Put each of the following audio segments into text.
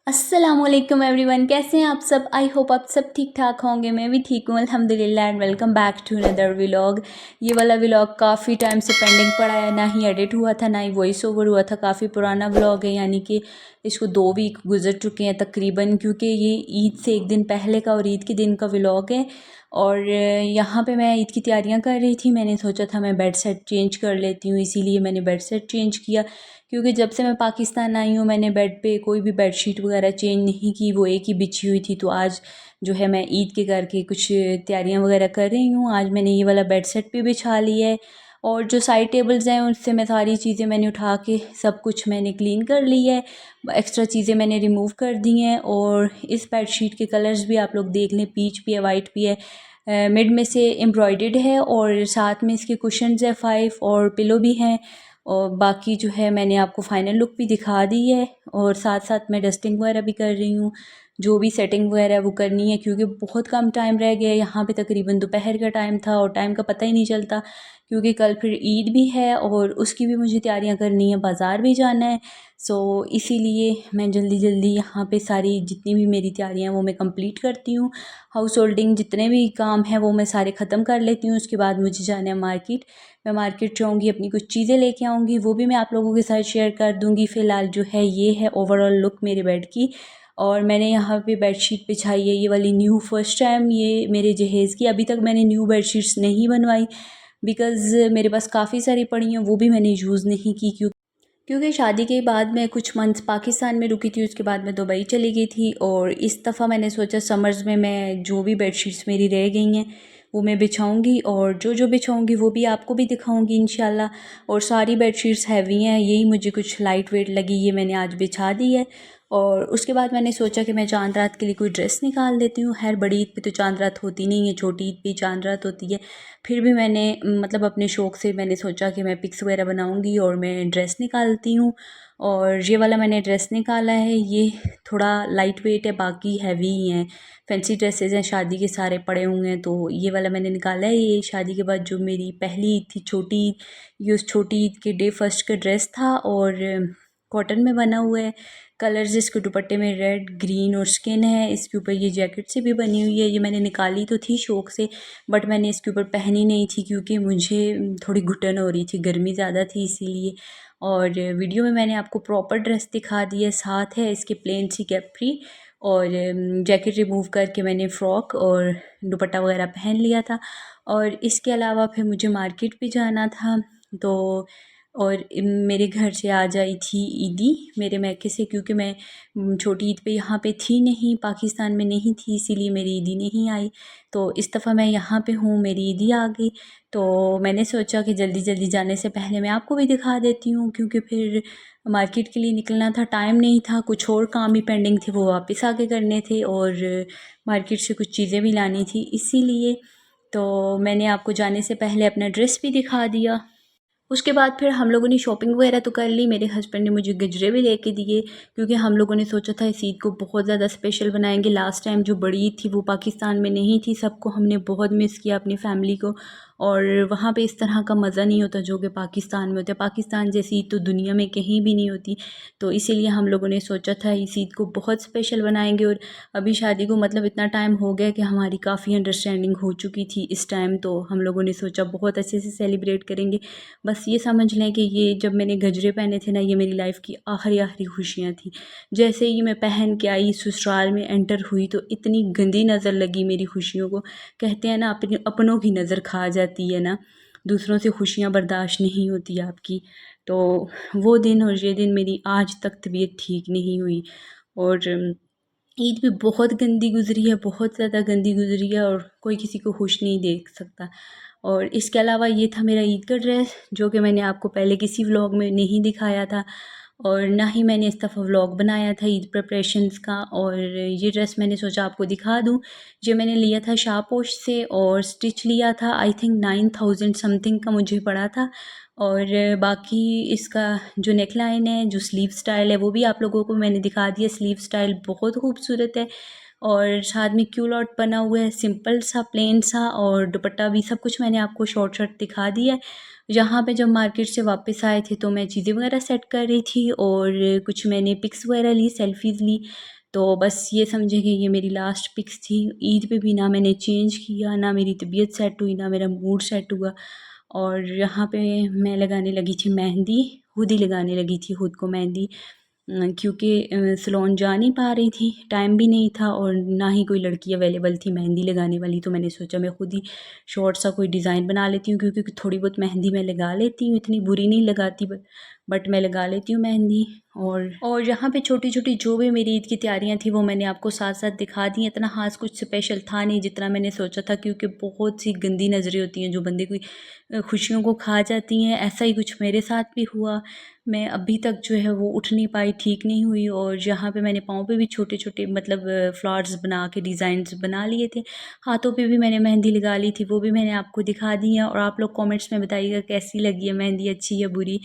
अस्सलामुअलैकुम एवरीवन, कैसे हैं आप सब। आई होप आप सब ठीक ठाक होंगे। मैं भी ठीक हूँ अल्हम्दुलिल्लाह। And welcome back to another vlog. ये वाला व्लॉग काफ़ी टाइम से पेंडिंग पड़ा है, ना ही एडिट हुआ था ना ही वॉइस ओवर हुआ था। काफ़ी पुराना व्लॉग है, यानी कि इसको 2 वीक गुजर चुके हैं तकरीबन, क्योंकि ये ईद से एक दिन पहले का और ईद के दिन का व्लॉग है। और यहाँ पे मैं ईद की तैयारियाँ कर रही थी। मैंने सोचा था मैं बेड सेट चेंज कर लेती हूँ, इसीलिए मैंने बेड सेट चेंज किया। क्योंकि जब से मैं पाकिस्तान आई हूँ मैंने बेड पे कोई भी बेडशीट वगैरह चेंज नहीं की, वो एक ही बिछी हुई थी। तो आज जो है मैं ईद के करके कुछ तैयारियां वगैरह कर रही हूँ। आज मैंने ये वाला बेड सेट भी बिछा लिया है, और जो साइड टेबल्स हैं उससे मैं सारी चीज़ें मैंने उठा के सब कुछ मैंने क्लीन कर ली है। एक्स्ट्रा चीज़ें मैंने रिमूव कर दी हैं। और इस बेडशीट के कलर्स भी आप लोग देख लें, पीच भी है, वाइट भी है, मिड में से एम्ब्रॉयडर्ड है, और साथ में इसके कुशन्स है 5, और पिलो भी हैं। और बाकी जो है मैंने आपको फ़ाइनल लुक भी दिखा दी है, और साथ साथ मैं डस्टिंग वगैरह भी कर रही हूँ। जो भी सेटिंग वगैरह वो करनी है, क्योंकि बहुत कम टाइम रह गया है। यहाँ पे तकरीबन दोपहर का टाइम था और टाइम का पता ही नहीं चलता, क्योंकि कल फिर ईद भी है और उसकी भी मुझे तैयारियाँ करनी है, बाज़ार भी जाना है। सो इसीलिए मैं जल्दी जल्दी यहाँ पे सारी जितनी भी मेरी तैयारियाँ हैं वो मैं कंप्लीट करती हूँ। हाउस होल्डिंग जितने भी काम हैं वो मैं सारे ख़त्म कर लेती हूँ। उसके बाद मुझे जाना है मार्केट। मैं मार्केट जाऊँगी, अपनी कुछ चीज़ें लेके आऊँगी, वो भी मैं आप लोगों के साथ शेयर कर दूँगी। फ़िलहाल जो है ये है ओवरऑल लुक मेरे बेड की। और मैंने यहाँ पे बेडशीट बिछाई है, ये वाली न्यू फर्स्ट टाइम ये मेरे जहेज़ की। अभी तक मैंने न्यू बेडशीट्स नहीं बनवाई, बिकॉज़ मेरे पास काफ़ी सारी पड़ी हैं, वो भी मैंने यूज़ नहीं की। क्योंकि शादी के बाद मैं कुछ मंथ्स पाकिस्तान में रुकी थी, उसके बाद मैं दुबई चली गई थी। और इस दफ़ा मैंने सोचा समर्स में मैं जो भी बेडशीट्स मेरी रह गई हैं वो मैं बिछाऊंगी, और जो जो बिछाऊंगी वो भी आपको भी दिखाऊंगी इंशाल्लाह। और सारी बेडशीट्स हैवी हैं, यही मुझे कुछ लाइट वेट लगी, ये मैंने आज बिछा दी है। और उसके बाद मैंने सोचा कि मैं चांद रात के लिए कोई ड्रेस निकाल देती हूँ। हर बड़ी ईद पे तो चांद रात होती नहीं है, छोटी ईद पे चांद रात होती है। फिर भी मैंने मतलब अपने शौक़ से मैंने सोचा कि मैं पिक्स वगैरह बनाऊंगी और मैं ड्रेस निकालती हूँ। और ये वाला मैंने ड्रेस निकाला है, ये थोड़ा लाइट वेट है, बाकी हैवी ही हैं, फैंसी ड्रेसेस हैं, शादी के सारे पड़े हुए हैं। तो ये वाला मैंने निकाला है। ये शादी के बाद जो मेरी पहली ईद थी, छोटी ईद, ये उस छोटी ईद के डे फर्स्ट का ड्रेस था, और कॉटन में बना हुआ है। कलर्स इसके दुपट्टे में रेड, ग्रीन और स्किन है। इसके ऊपर ये जैकेट से भी बनी हुई है। ये मैंने निकाली तो थी शौक़ से, बट मैंने इसके ऊपर पहनी नहीं थी, क्योंकि मुझे थोड़ी घुटन हो रही थी, गर्मी ज़्यादा थी इसीलिए। और वीडियो में मैंने आपको प्रॉपर ड्रेस दिखा दी है। साथ है इसके प्लेन सी कैप्री, और जैकेट रिमूव करके मैंने फ़्रॉक और दुपट्टा वगैरह पहन लिया था। और इसके अलावा फिर मुझे मार्केट भी जाना था। तो और मेरे घर से आज आई थी ईदी मेरे मैके से, क्योंकि मैं छोटी ईद पे यहाँ पे थी नहीं, पाकिस्तान में नहीं थी, इसीलिए मेरी ईदी नहीं आई। तो इस दफ़ा मैं यहाँ पे हूँ, मेरी ईदी आ गई। तो मैंने सोचा कि जल्दी जल्दी जाने से पहले मैं आपको भी दिखा देती हूँ, क्योंकि फिर मार्केट के लिए निकलना था, टाइम नहीं था, कुछ और काम भी पेंडिंग थे वो वापस आके करने थे, और मार्केट से कुछ चीज़ें भी लानी थी इसीलिए। तो मैंने आपको जाने से पहले अपना ड्रेस भी दिखा दिया। उसके बाद फिर हम लोगों ने शॉपिंग वगैरह तो कर ली। मेरे हस्बैंड ने मुझे गजरे भी लेके दिए, क्योंकि हम लोगों ने सोचा था इस ईद को बहुत ज़्यादा स्पेशल बनाएंगे। लास्ट टाइम जो बड़ी ईद थी वो पाकिस्तान में नहीं थी, सबको हमने बहुत मिस किया, अपनी फैमिली को। और वहाँ पे इस तरह का मज़ा नहीं होता जो कि पाकिस्तान में होता है। पाकिस्तान जैसी ईद तो दुनिया में कहीं भी नहीं होती। तो इसीलिए हम लोगों ने सोचा था इस ईद को बहुत स्पेशल बनाएंगे। और अभी शादी को मतलब इतना टाइम हो गया कि हमारी काफ़ी अंडरस्टैंडिंग हो चुकी थी इस टाइम। तो हम लोगों ने सोचा बहुत अच्छे से सेलिब्रेट करेंगे। बस ये समझ लें कि ये जब मैंने गजरे पहने थे ना, ये मेरी लाइफ की आखिरी आखिरी खुशियाँ थी। जैसे ही मैं पहन के आई, ससुराल में एंटर हुई, तो इतनी गंदी नज़र लगी मेरी खुशियों को। कहते हैं ना, अपनी अपनों की नज़र खा जाती है ना, दूसरों से खुशियाँ बर्दाश्त नहीं होती आपकी। तो वो दिन और ये दिन मेरी आज तक तबीयत ठीक नहीं हुई। और ईद भी बहुत गंदी गुजरी है, बहुत ज़्यादा गंदी गुजरी है, और कोई किसी को खुश नहीं देख सकता। और इसके अलावा ये था मेरा ईद का ड्रेस, जो कि मैंने आपको पहले किसी व्लॉग में नहीं दिखाया था, और ना ही मैंने इस दफ़ा व्लॉग बनाया था ईद प्रिपरेशंस का। और ये ड्रेस मैंने सोचा आपको दिखा दूँ। ये मैंने लिया था शाहपोश से, और स्टिच लिया था, आई थिंक 9000 समथिंग का मुझे पड़ा था। और बाकी इसका जो नेक लाइन है, जो स्लीव स्टाइल है, वो भी आप लोगों को मैंने दिखा दिया। स्लीव स्टाइल बहुत खूबसूरत है और साथ में क्यू लॉट बना हुआ है, सिंपल सा प्लेन सा, और दुपट्टा भी सब कुछ मैंने आपको शॉर्ट शॉर्ट दिखा दिया है। यहाँ पे जब मार्केट से वापस आए थे तो मैं चीज़ें वगैरह सेट कर रही थी और कुछ मैंने पिक्स वगैरह ली, सेल्फीज़ ली। तो बस ये समझे कि ये मेरी लास्ट पिक्स थी। ईद पे भी ना मैंने चेंज किया, ना मेरी तबीयत सेट हुई, ना मेरा मूड सेट हुआ। और यहाँ पे मैं लगाने लगी थी मेहंदी, खुद ही लगाने लगी थी खुद को मेहंदी, क्योंकि सैलून जा नहीं पा रही थी, टाइम भी नहीं था और ना ही कोई लड़की अवेलेबल थी मेहंदी लगाने वाली। तो मैंने सोचा मैं खुद ही शॉर्ट सा कोई डिज़ाइन बना लेती हूँ, क्योंकि थोड़ी बहुत मेहंदी मैं लगा लेती हूँ, इतनी बुरी नहीं लगाती बट मैं लगा लेती हूँ मेहंदी। और यहाँ पे छोटी छोटी जो भी मेरी ईद की तैयारियाँ थी वो मैंने आपको साथ साथ दिखा दी। इतना ख़ास कुछ स्पेशल था नहीं जितना मैंने सोचा था, क्योंकि बहुत सी गंदी नज़रें होती हैं जो बंदे की खुशियों को खा जाती हैं। ऐसा ही कुछ मेरे साथ भी हुआ। मैं अभी तक जो है वो उठ नहीं पाई, ठीक नहीं हुई। और यहाँ पे मैंने पाँव पे भी छोटे छोटे मतलब फ्लावर्स बना के डिज़ाइंस बना लिए थे। हाथों पे भी मैंने मेहंदी लगा ली थी, वो भी मैंने आपको दिखा दी है। और आप लोग कमेंट्स में बताइएगा कैसी लगी है मेहंदी, अच्छी या बुरी।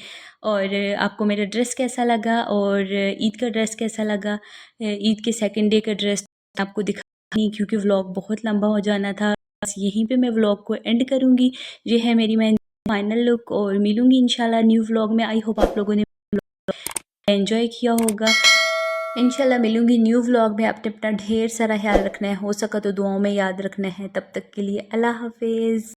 और आपको मेरा ड्रेस कैसा लगा और ईद का ड्रेस कैसा लगा। ईद के सेकंड डे का ड्रेस आपको दिखा नहीं, क्योंकि व्लॉग बहुत लंबा हो जाना था। बस यहीं पे मैं व्लॉग को एंड करूँगी। ये है मेरी मेहंदी फाइनल लुक, और मिलूँगी इंशाल्लाह न्यू व्लॉग में। आई होप आप लोगों ने एंजॉय किया होगा। इंशाल्लाह मिलूँगी न्यू व्लॉग में। आपने अपना ढेर सारा ख्याल रखना है, हो सका तो दुआओं में याद रखना है। तब तक के लिए अल्लाह हाफिज़।